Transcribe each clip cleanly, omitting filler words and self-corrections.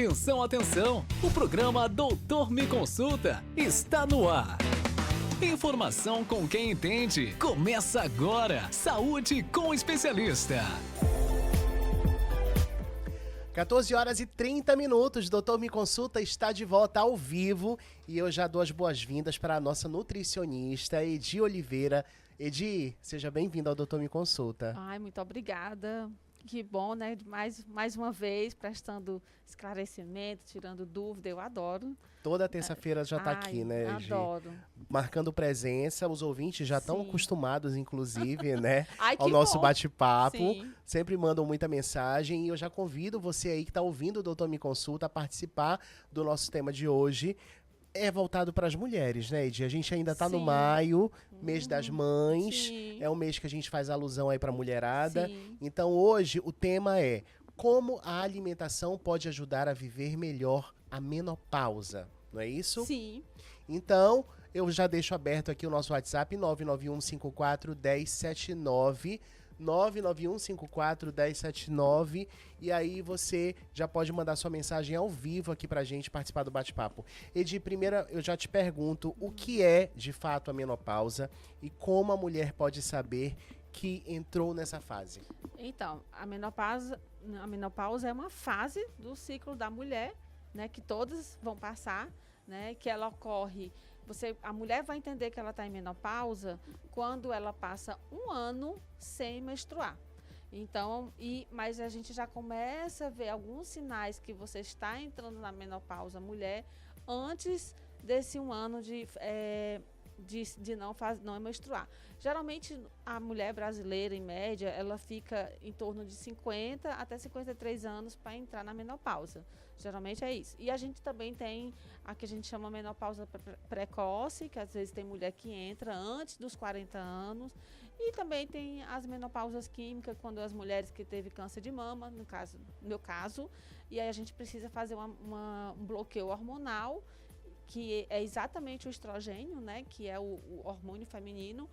Atenção, atenção! O programa Doutor Me Consulta está no ar. Informação com quem entende. Começa agora. Saúde com o especialista. 14 horas e 30 minutos, Doutor Me Consulta está de volta ao vivo e eu já dou as boas-vindas para a nossa nutricionista, Edi Oliveira. Edi, seja bem-vinda ao Doutor Me Consulta. Ai, muito obrigada. Que bom, né? Mais uma vez, prestando esclarecimento, tirando dúvida, eu adoro. Toda terça-feira já está aqui, né, Edi? Adoro. Marcando presença, os ouvintes já estão Sim. acostumados, inclusive, né, Ai, ao que nosso bom. bate-papo. Sim. Sempre mandam muita mensagem e eu já convido você aí que está ouvindo o Doutor Me Consulta a participar do nosso tema de hoje. É voltado para as mulheres, né, Edi? A gente ainda está no Sim. maio, mês das mães. Sim. É um mês que a gente faz alusão aí para a mulherada. Sim. Então hoje o tema é como a alimentação pode ajudar a viver melhor a menopausa. Não é isso? Sim. Então, eu já deixo aberto aqui o nosso WhatsApp, 991541079, 991541079, e aí você já pode mandar sua mensagem ao vivo aqui pra gente participar do bate-papo. Edi, primeira eu já te pergunto o que é de fato a menopausa e como a mulher pode saber que entrou nessa fase. Então, a menopausa é uma fase do ciclo da mulher, né, que todas vão passar, né, que ela ocorre. A mulher vai entender que ela está em menopausa quando ela passa um ano sem menstruar. Então, mas a gente já começa a ver alguns sinais que você está entrando na menopausa, mulher, antes desse um ano de não menstruar. Geralmente, a mulher brasileira, em média, ela fica em torno de 50 até 53 anos para entrar na menopausa. Geralmente é isso. E a gente também tem a que a gente chama menopausa precoce, que às vezes tem mulher que entra antes dos 40 anos. E também tem as menopausas químicas, quando as mulheres que teve câncer de mama, no meu caso, e aí a gente precisa fazer um bloqueio hormonal, que é exatamente o estrogênio, né, que é o hormônio feminino,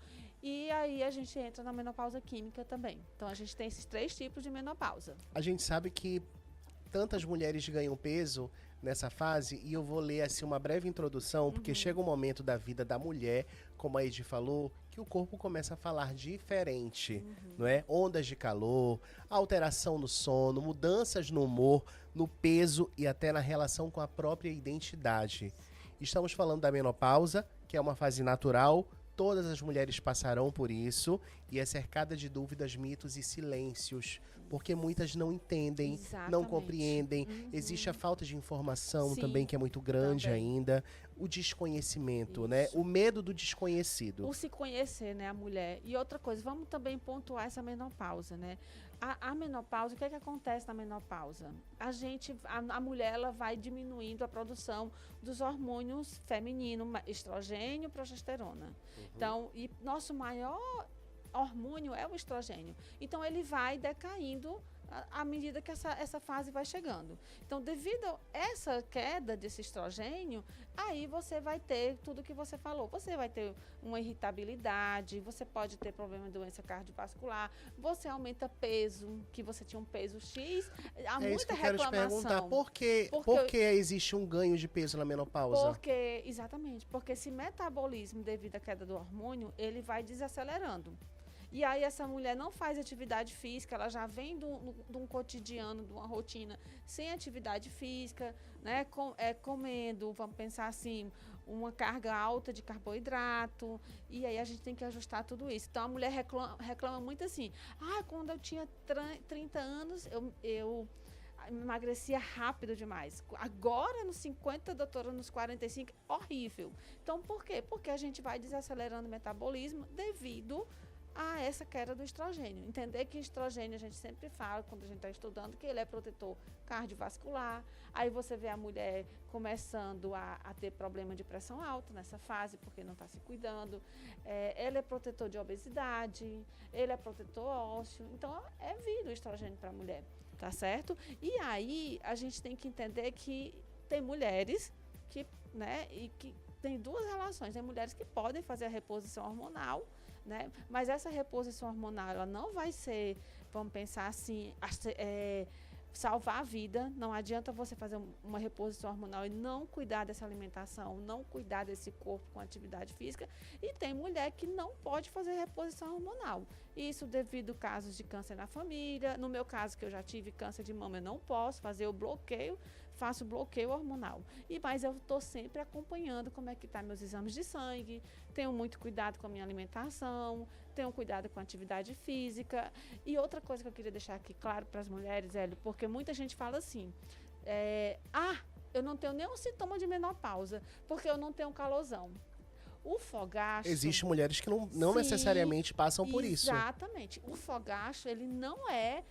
e aí a gente entra na menopausa química também. Então a gente tem esses 3 tipos de menopausa. A gente sabe que tantas mulheres ganham peso nessa fase, e eu vou ler assim uma breve introdução, porque chega um momento da vida da mulher, como a Edi falou, que o corpo começa a falar diferente, não é? Ondas de calor, alteração no sono, mudanças no humor, no peso e até na relação com a própria identidade. Estamos falando da menopausa, que é uma fase natural, todas as mulheres passarão por isso e é cercada de dúvidas, mitos e silêncios, porque muitas não entendem, não Exatamente. compreendem. Existe a falta de informação Sim, também, que é muito grande também. ainda. O desconhecimento, né? Isso. O medo do desconhecido. Por se conhecer, né, a mulher. E outra coisa, vamos também pontuar essa menopausa, né? A menopausa, o que é que acontece na menopausa? A mulher, ela vai diminuindo a produção dos hormônios femininos, estrogênio, progesterona. Então, e nosso maior hormônio é o estrogênio. Então, ele vai decaindo à medida que essa fase vai chegando. Então, devido a essa queda desse estrogênio, aí você vai ter tudo que você falou. Você vai ter uma irritabilidade, você pode ter problema de doença cardiovascular, você aumenta peso, que você tinha um peso X, há É isso que muita eu quero te reclamação. perguntar. Por que existe um ganho de peso na menopausa? Exatamente, porque esse metabolismo, devido à queda do hormônio, ele vai desacelerando. E aí essa mulher não faz atividade física, ela já vem de um cotidiano, de uma rotina sem atividade física, né? Comendo, vamos pensar assim, uma carga alta de carboidrato, e aí a gente tem que ajustar tudo isso. Então a mulher reclama muito assim, quando eu tinha 30 anos, eu emagrecia rápido demais. Agora, nos 50, doutora, nos 45, horrível. Então, por quê? Porque a gente vai desacelerando o metabolismo devido a essa queda do estrogênio. Entender que estrogênio, a gente sempre fala, quando a gente está estudando, que ele é protetor cardiovascular. Aí você vê a mulher começando a ter problema de pressão alta nessa fase, porque não está se cuidando. Ele é protetor de obesidade, ele é protetor ósseo. Então, é vida o estrogênio para a mulher, tá certo? E aí, a gente tem que entender que tem mulheres que, né, e que tem 2 relações. Tem mulheres que podem fazer a reposição hormonal, né? Mas essa reposição hormonal, ela não vai ser, vamos pensar assim, salvar a vida. Não adianta você fazer uma reposição hormonal e não cuidar dessa alimentação, não cuidar desse corpo com atividade física. E tem mulher que não pode fazer reposição hormonal. Isso devido a casos de câncer na família. No meu caso, que eu já tive câncer de mama, eu não posso fazer o bloqueio, faço bloqueio hormonal. Mas eu estou sempre acompanhando como é que estão meus exames de sangue, tenho muito cuidado com a minha alimentação, tenho cuidado com a atividade física. E outra coisa que eu queria deixar aqui claro para as mulheres, Hélio, porque muita gente fala assim, eu não tenho nenhum sintoma de menopausa, porque eu não tenho calorzão. O fogacho... Existem mulheres que não necessariamente passam por isso. Exatamente. O fogacho, ele não é...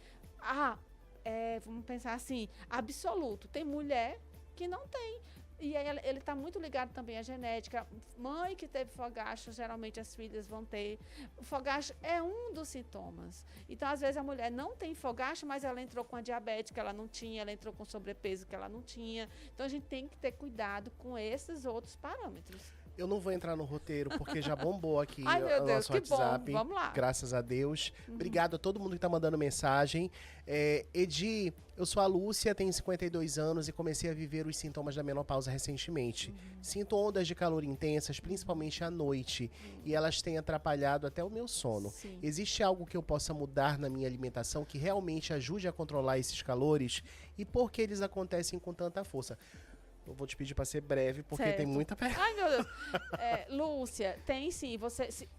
vamos pensar assim, absoluto. Tem mulher que não tem. E aí ele está muito ligado também à genética. Mãe que teve fogacho, geralmente as filhas vão ter. O fogacho é um dos sintomas. Então, às vezes, a mulher não tem fogacho, mas ela entrou com a diabetes que ela não tinha, ela entrou com sobrepeso que ela não tinha. Então, a gente tem que ter cuidado com esses outros parâmetros. Eu não vou entrar no roteiro, porque já bombou aqui Ai, meu o Deus, nosso que WhatsApp. bom. Vamos lá. Graças a Deus. Obrigado a todo mundo que está mandando mensagem. Edi, eu sou a Lúcia, tenho 52 anos e comecei a viver os sintomas da menopausa recentemente. Sinto ondas de calor intensas, principalmente à noite, e elas têm atrapalhado até o meu sono. Sim. Existe algo que eu possa mudar na minha alimentação que realmente ajude a controlar esses calores? E por que eles acontecem com tanta força? Eu vou te pedir para ser breve, porque Certo. tem muita pergunta. Ai, meu Deus. Lúcia, tem sim.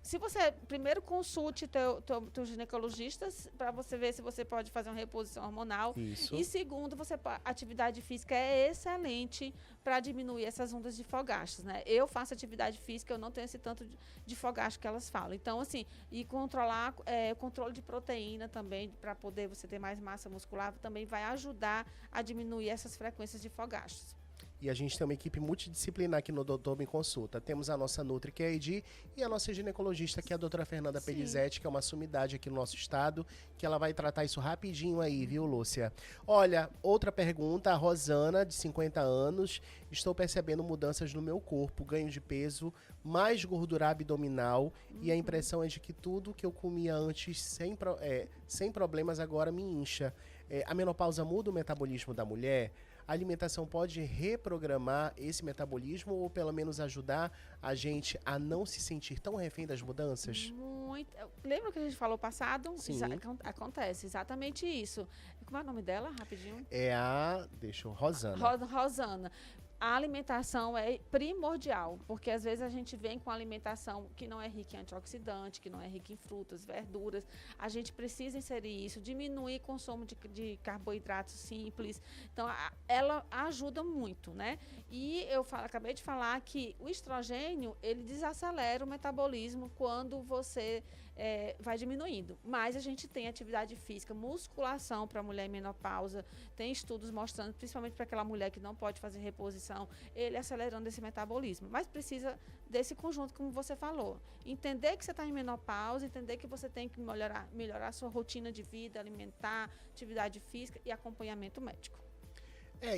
Se você primeiro consulte teu ginecologista para você ver se você pode fazer uma reposição hormonal. Isso. E segundo, atividade física é excelente para diminuir essas ondas de fogachos, né? Eu faço atividade física, eu não tenho esse tanto de fogacho que elas falam. Então, assim, e controlar controle de proteína também, para poder você ter mais massa muscular, também vai ajudar a diminuir essas frequências de fogachos. E a gente tem uma equipe multidisciplinar aqui no Doutor Me Consulta. Temos a nossa Nutri, que é a Edi, e a nossa ginecologista, que é a doutora Fernanda Pelizete, que é uma sumidade aqui no nosso estado, que ela vai tratar isso rapidinho aí, viu, Lúcia? Olha, outra pergunta, a Rosana, de 50 anos. Estou percebendo mudanças no meu corpo, ganho de peso, mais gordura abdominal, e a impressão é de que tudo que eu comia antes sem problemas agora me incha. A menopausa muda o metabolismo da mulher? A alimentação pode reprogramar esse metabolismo ou pelo menos ajudar a gente a não se sentir tão refém das mudanças? Muito. Lembra que a gente falou passado? Sim. Acontece exatamente isso. Como é o nome dela, rapidinho? Rosana. Rosana. A alimentação é primordial, porque às vezes a gente vem com alimentação que não é rica em antioxidante, que não é rica em frutas, verduras. A gente precisa inserir isso, diminuir o consumo de carboidratos simples. Então, ela ajuda muito, né? E acabei de falar que o estrogênio, ele desacelera o metabolismo quando você vai diminuindo. Mas a gente tem atividade física, musculação para mulher em menopausa, tem estudos mostrando, principalmente para aquela mulher que não pode fazer reposição, ele acelerando esse metabolismo. Mas precisa desse conjunto, como você falou. Entender que você está em menopausa, entender que você tem que melhorar a sua rotina de vida, alimentar, atividade física e acompanhamento médico.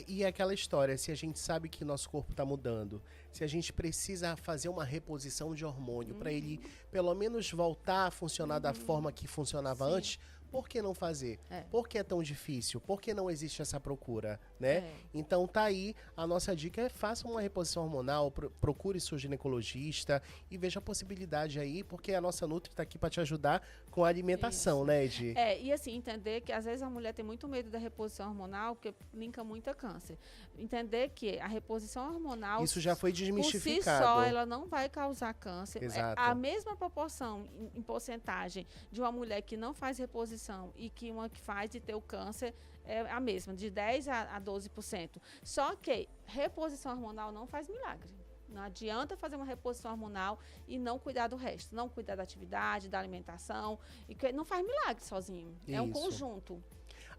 E aquela história, se a gente sabe que nosso corpo está mudando, se a gente precisa fazer uma reposição de hormônio para ele pelo menos voltar a funcionar da forma que funcionava antes, por que não fazer? Por que é tão difícil? Por que não existe essa procura, né? Então tá aí, a nossa dica faça uma reposição hormonal, procure seu ginecologista e veja a possibilidade aí, porque a nossa Nutri tá aqui para te ajudar com a alimentação, né, Edi? E assim, entender que às vezes a mulher tem muito medo da reposição hormonal, porque linka muito a câncer. Entender que a reposição hormonal... Isso já foi desmistificado. Por si só, ela não vai causar câncer. Exato. A mesma proporção em porcentagem de uma mulher que não faz reposição e que uma que faz de ter o câncer é a mesma, de 10% a 12%. Só que reposição hormonal não faz milagre. Não adianta fazer uma reposição hormonal e não cuidar do resto. Não cuidar da atividade, da alimentação. E que não faz milagre sozinho. É um conjunto.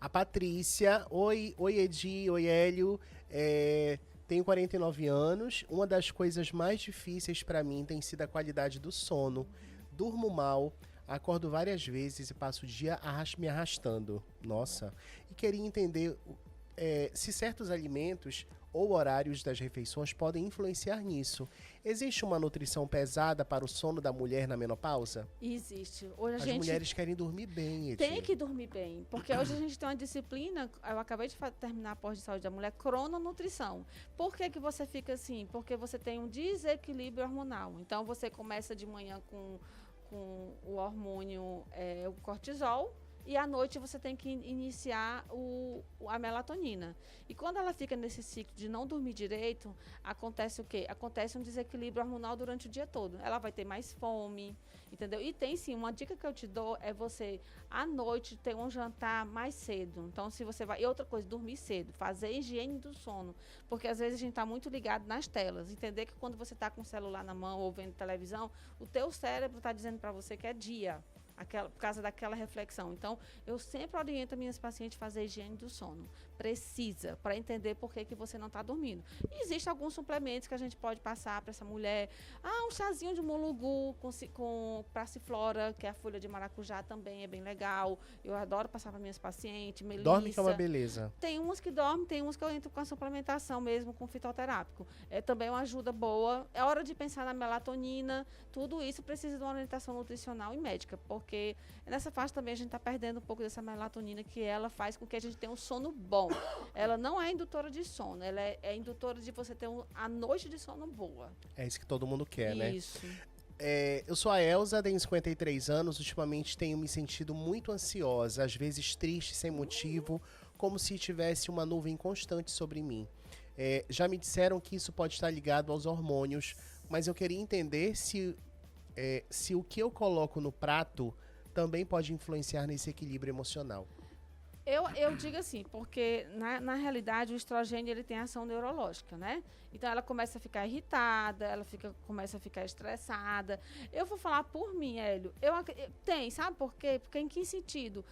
A Patrícia, oi Edi, oi Hélio. Tenho 49 anos. Uma das coisas mais difíceis para mim tem sido a qualidade do sono. Durmo mal. Acordo várias vezes e passo o dia me arrastando. Nossa. E queria entender se certos alimentos ou horários das refeições podem influenciar nisso. Existe uma nutrição pesada para o sono da mulher na menopausa? Existe. Hoje As mulheres querem dormir bem, Eti. tem que dormir bem, porque hoje a gente tem uma disciplina, eu acabei de terminar a pós de saúde da mulher, crononutrição. Por que que você fica assim? Porque você tem um desequilíbrio hormonal. Então, você começa de manhã com o hormônio, o cortisol, e à noite você tem que iniciar a melatonina. E quando ela fica nesse ciclo de não dormir direito, acontece o quê? Acontece um desequilíbrio hormonal durante o dia todo. Ela vai ter mais fome, entendeu? E tem sim, uma dica que eu te dou é você, à noite, ter um jantar mais cedo. Então, se você vai... E outra coisa, dormir cedo, fazer higiene do sono. Porque às vezes a gente está muito ligado nas telas. Entender que quando você está com o celular na mão ou vendo televisão, o teu cérebro está dizendo para você que é dia. Por causa daquela reflexão. Então, eu sempre oriento minhas pacientes a fazer higiene do sono. Precisa, para entender por que você não está dormindo. E existem alguns suplementos que a gente pode passar para essa mulher. Um chazinho de mulugu com passiflora, que é a folha de maracujá, também é bem legal. Eu adoro passar para minhas pacientes. Melissa. Dorme que é uma beleza. Tem umas que dormem, tem umas que eu entro com a suplementação mesmo, com fitoterápico. É também uma ajuda boa. É hora de pensar na melatonina. Tudo isso precisa de uma orientação nutricional e médica, porque nessa fase também a gente está perdendo um pouco dessa melatonina, que ela faz com que a gente tenha um sono bom. Ela não é indutora de sono, ela é indutora de você ter a noite de sono boa. É isso que todo mundo quer, né? Isso. Eu sou a Elza, tenho 53 anos, ultimamente tenho me sentido muito ansiosa, às vezes triste, sem motivo, como se tivesse uma nuvem constante sobre mim. Já me disseram que isso pode estar ligado aos hormônios, mas eu queria entender se o que eu coloco no prato também pode influenciar nesse equilíbrio emocional. Eu digo assim, porque na realidade o estrogênio ele tem ação neurológica, né? Então ela começa a ficar irritada, começa a ficar estressada. Eu vou falar por mim, Hélio. Tem, sabe por quê? Porque em que sentido?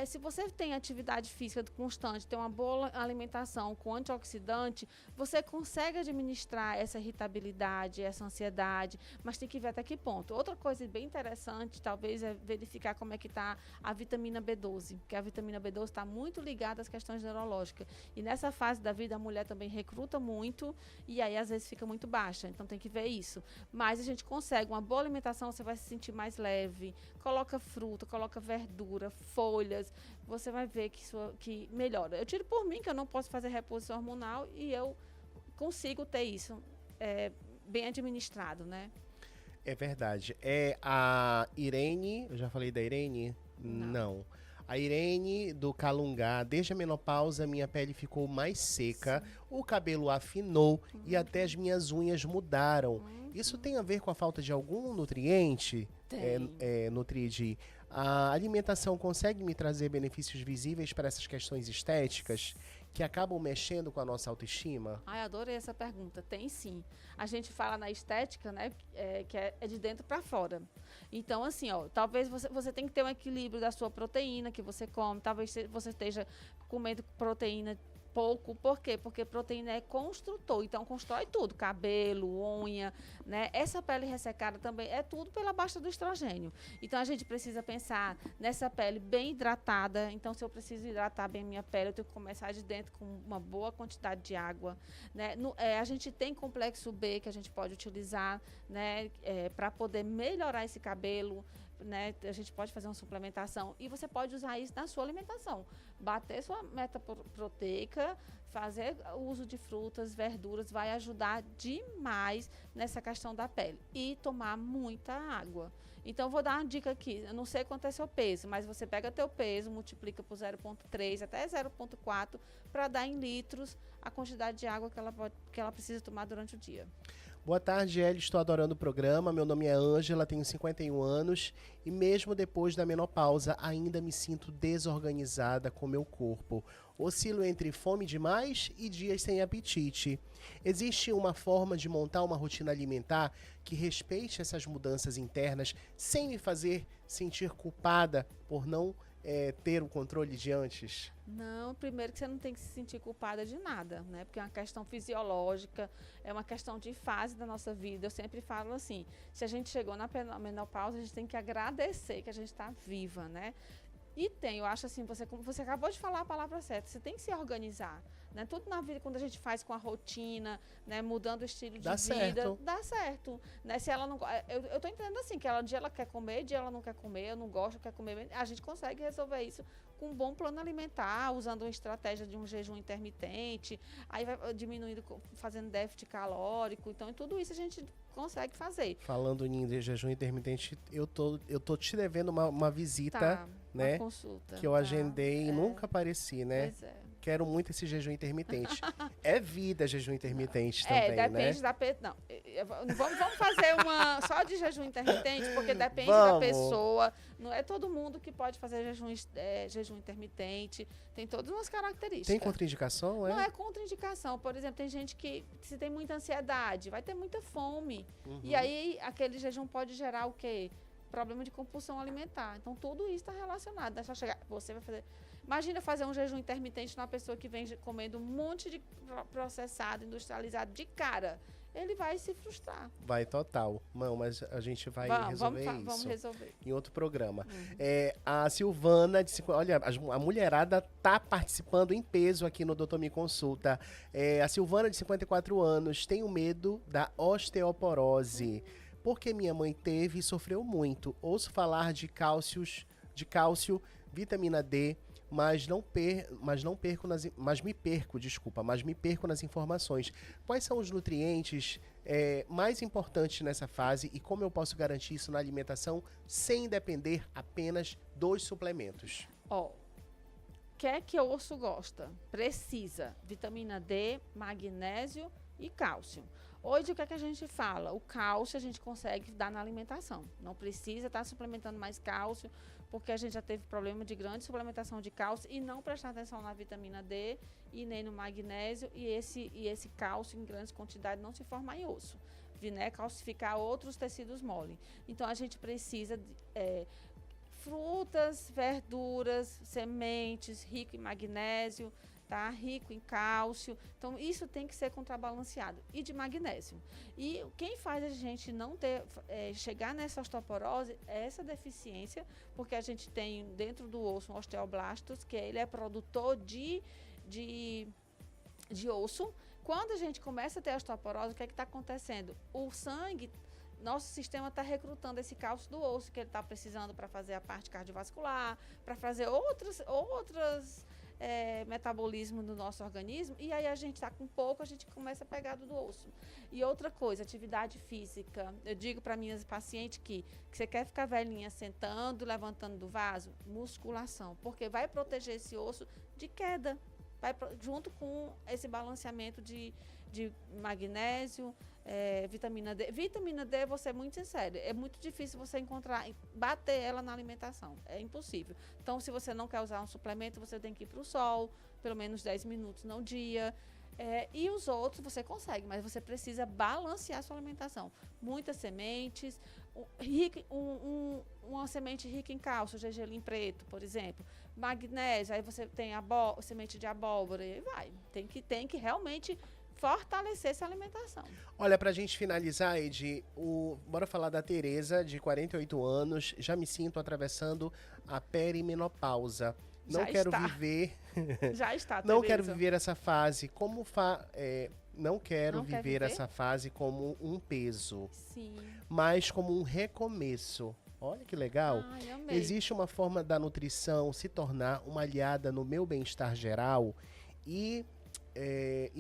Se você tem atividade física constante, tem uma boa alimentação com antioxidante, você consegue administrar essa irritabilidade, essa ansiedade, mas tem que ver até que ponto. Outra coisa bem interessante, talvez, é verificar como é que está a vitamina B12, porque a vitamina B12 está muito ligada às questões neurológicas. E nessa fase da vida, a mulher também recruta muito e aí, às vezes, fica muito baixa. Então, tem que ver isso. Mas a gente consegue uma boa alimentação, você vai se sentir mais leve. Coloca fruta, coloca verdura, folhas. Você vai ver que melhora. Eu tiro por mim, que eu não posso fazer reposição hormonal e eu consigo ter isso bem administrado, né? É verdade. A Irene, eu já falei da Irene? Não. A Irene, do Calungá, desde a menopausa, minha pele ficou mais seca, o cabelo afinou e até as minhas unhas mudaram. Isso tem a ver com a falta de algum nutriente? Nutridi. A alimentação consegue me trazer benefícios visíveis para essas questões estéticas que acabam mexendo com a nossa autoestima? Ai, adorei essa pergunta. Tem sim. A gente fala na estética, né, que é de dentro para fora. Então, assim, talvez você tenha que ter um equilíbrio da sua proteína que você come. Talvez você esteja comendo proteína pouco. Por quê? Porque proteína é construtor, então constrói tudo, cabelo, unha, né? Essa pele ressecada também é tudo pela baixa do estrogênio. Então a gente precisa pensar nessa pele bem hidratada. Então, se eu preciso hidratar bem a minha pele, eu tenho que começar de dentro com uma boa quantidade de água, né? A gente tem complexo B que a gente pode utilizar, né, para poder melhorar esse cabelo. Né, a gente pode fazer uma suplementação e você pode usar isso na sua alimentação. Bater sua meta proteica, fazer uso de frutas, verduras, vai ajudar demais nessa questão da pele. E tomar muita água. Então, vou dar uma dica aqui. Eu não sei quanto é seu peso, mas você pega teu peso, multiplica por 0,3 até 0,4 para dar em litros a quantidade de água que ela precisa tomar durante o dia. Boa tarde, Hélio. Estou adorando o programa. Meu nome é Ângela, tenho 51 anos e mesmo depois da menopausa ainda me sinto desorganizada com meu corpo. Oscilo entre fome demais e dias sem apetite. Existe uma forma de montar uma rotina alimentar que respeite essas mudanças internas sem me fazer sentir culpada por não ter o controle de antes? Não, primeiro que você não tem que se sentir culpada de nada, né? Porque é uma questão fisiológica, é uma questão de fase da nossa vida. Eu sempre falo assim, se a gente chegou na menopausa, a gente tem que agradecer que a gente está viva, né? E eu acho assim, você acabou de falar a palavra certa, você tem que se organizar, né? Tudo na vida, quando a gente faz com a rotina, né? Mudando o estilo de Dá vida, certo. dá certo, né? Se ela não, eu tô entendendo assim, que um dia ela quer comer, um dia ela não quer comer, eu não gosto, quer comer, a gente consegue resolver isso com um bom plano alimentar, usando uma estratégia de um jejum intermitente, aí vai diminuindo, fazendo déficit calórico, então tudo isso a gente consegue fazer. Falando em jejum intermitente, eu tô te devendo uma visita, Tá, né? uma consulta. Que eu tá, agendei e nunca apareci, né? Pois é. Quero muito esse jejum intermitente. É vida jejum intermitente também, Depende né? Não, vamos fazer uma só de jejum intermitente, porque depende da Vamos. pessoa. Não é todo mundo que pode fazer jejum intermitente. Tem todas umas características. Tem contraindicação, Não é? é contraindicação. Por exemplo, tem gente que, se tem muita ansiedade, vai ter muita fome. Uhum. E aí, aquele jejum pode gerar o quê? Problema de compulsão alimentar. Então, tudo isso está relacionado. Deixa eu chegar. Você vai fazer. Imagina fazer um jejum intermitente numa pessoa que vem comendo um monte de processado, industrializado de cara. Ele vai se frustrar. Vai total. Não, mas a gente vai resolver isso Vamos resolver. em outro programa. A Silvana, olha, a mulherada tá participando em peso aqui no Doutor Me Consulta. A Silvana, de 54 anos, tem o medo da osteoporose, porque minha mãe teve e sofreu muito. Ouço falar de cálcio, vitamina D, mas me perco nas informações. Quais são os nutrientes mais importantes nessa fase e como eu posso garantir isso na alimentação sem depender apenas dos suplementos? O que é que o osso gosta? Precisa vitamina D, magnésio e cálcio. Hoje, o que é que a gente fala? O cálcio a gente consegue dar na alimentação. Não precisa estar suplementando mais cálcio, porque a gente já teve problema de grande suplementação de cálcio e não prestar atenção na vitamina D e nem no magnésio, e esse cálcio em grandes quantidades não se forma em osso, né? Calcificar outros tecidos mole. Então, a gente precisa de frutas, verduras, sementes, rico em magnésio, tá? Rico em cálcio. Então, isso tem que ser contrabalanceado. E de magnésio. E quem faz a gente não ter, chegar nessa osteoporose é essa deficiência, porque a gente tem dentro do osso um osteoblastos, que ele é produtor de osso. Quando a gente começa a ter osteoporose, o que é que está acontecendo? O sangue, nosso sistema está recrutando esse cálcio do osso, que ele está precisando para fazer a parte cardiovascular, para fazer outras metabolismo do nosso organismo, e aí a gente está com pouco, a gente começa a pegar do osso. E outra coisa, atividade física. Eu digo para minhas pacientes que você quer ficar velhinha sentando, levantando do vaso, musculação, porque vai proteger esse osso de queda, junto com esse balanceamento de magnésio, vitamina D. Vitamina D, vou ser muito sincera, é muito difícil você encontrar, bater ela na alimentação, é impossível. Então, se você não quer usar um suplemento, você tem que ir para o sol, pelo menos 10 minutos no dia. E os outros você consegue, mas você precisa balancear a sua alimentação. Muitas sementes, uma semente rica em cálcio, gergelim preto, por exemplo. Magnésio, aí você tem semente de abóbora, e aí vai. Tem que realmente fortalecer essa alimentação. Olha, pra gente finalizar, Edi, bora falar da Tereza, de 48 anos. Já me sinto atravessando a perimenopausa. Não quero viver. Já está, Não Tereza. quero viver essa fase como não quero viver essa fase como um peso, Sim. mas como um recomeço. Olha que legal. Ai, amei. Existe uma forma da nutrição se tornar uma aliada no meu bem-estar geral e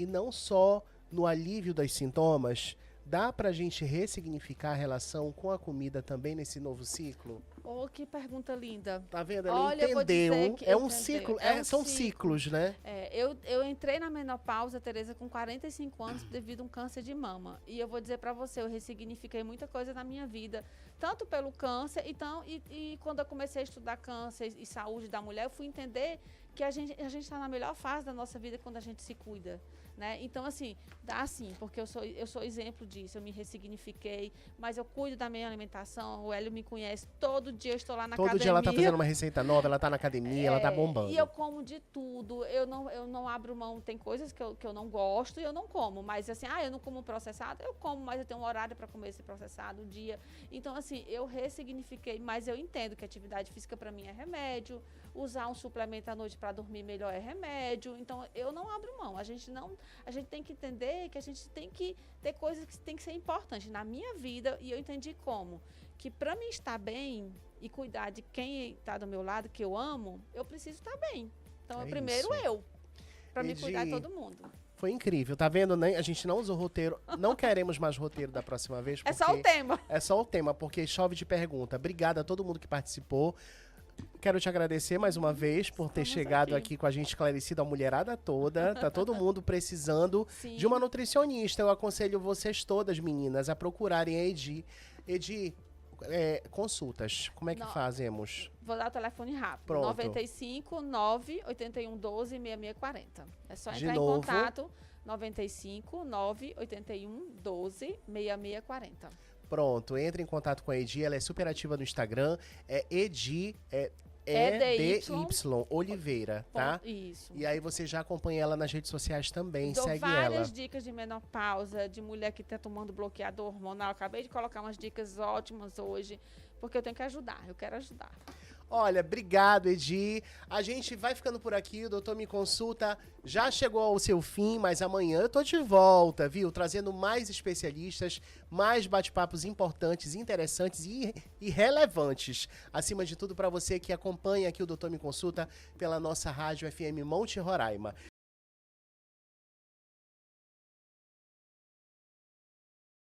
não só no alívio dos sintomas. Dá pra gente ressignificar a relação com a comida também nesse novo ciclo? Oh, que pergunta linda. Tá vendo? Ela Olha, eu vou entendeu. dizer que É um entendeu. ciclo. É um São ciclo. ciclos, né? Eu entrei na menopausa, Tereza, com 45 anos devido a um câncer de mama. E eu vou dizer pra você, eu ressignifiquei muita coisa na minha vida, tanto pelo câncer, e quando eu comecei a estudar câncer e saúde da mulher, eu fui entender que a gente está na melhor fase da nossa vida quando a gente se cuida, né? Então, assim, dá sim, porque eu sou exemplo disso, eu me ressignifiquei, mas eu cuido da minha alimentação, o Hélio me conhece, todo dia eu estou lá na academia. Todo dia ela tá fazendo uma receita nova, ela tá na academia, ela tá bombando. E eu como de tudo, eu não abro mão, tem coisas que eu não gosto e eu não como, mas assim, eu não como processado, eu como, mas eu tenho um horário para comer esse processado, um dia. Então, assim, eu ressignifiquei, mas eu entendo que atividade física para mim é remédio, usar um suplemento à noite para dormir melhor é remédio. Então, eu não abro mão. A gente tem que entender que a gente tem que ter coisas que tem que ser importantes na minha vida, e eu entendi como que para mim estar bem e cuidar de quem está do meu lado, que eu amo, eu preciso estar bem. Então, primeiro eu, para me cuidar de todo mundo. Foi incrível, tá vendo? Né? A gente não usou roteiro, não queremos mais roteiro da próxima vez. É só o tema. É só o tema, porque chove de pergunta. Obrigada a todo mundo que participou. Quero te agradecer mais uma vez por ter chegado aqui com a gente, esclarecido a mulherada toda. Tá todo mundo precisando de uma nutricionista. Eu aconselho vocês todas, meninas, a procurarem a Edi. Edi, consultas. Como é que fazemos? Vou dar o telefone rápido. Pronto. 95 9 81 12 6640. É só entrar em contato. 95 9 81 12 6640. Pronto, entre em contato com a Edi, ela é super ativa no Instagram, é Edi, EDY Oliveira, tá? Isso. E aí você já acompanha ela nas redes sociais também, Dou segue ela. várias dicas de menopausa, de mulher que tá tomando bloqueador hormonal. Acabei de colocar umas dicas ótimas hoje, porque eu tenho que ajudar, eu quero ajudar. Olha, obrigado, Edi. A gente vai ficando por aqui, o Doutor Me Consulta já chegou ao seu fim, mas amanhã eu tô de volta, viu? Trazendo mais especialistas, mais bate-papos importantes, interessantes e relevantes. Acima de tudo, para você que acompanha aqui o Doutor Me Consulta pela nossa rádio FM Monte Roraima.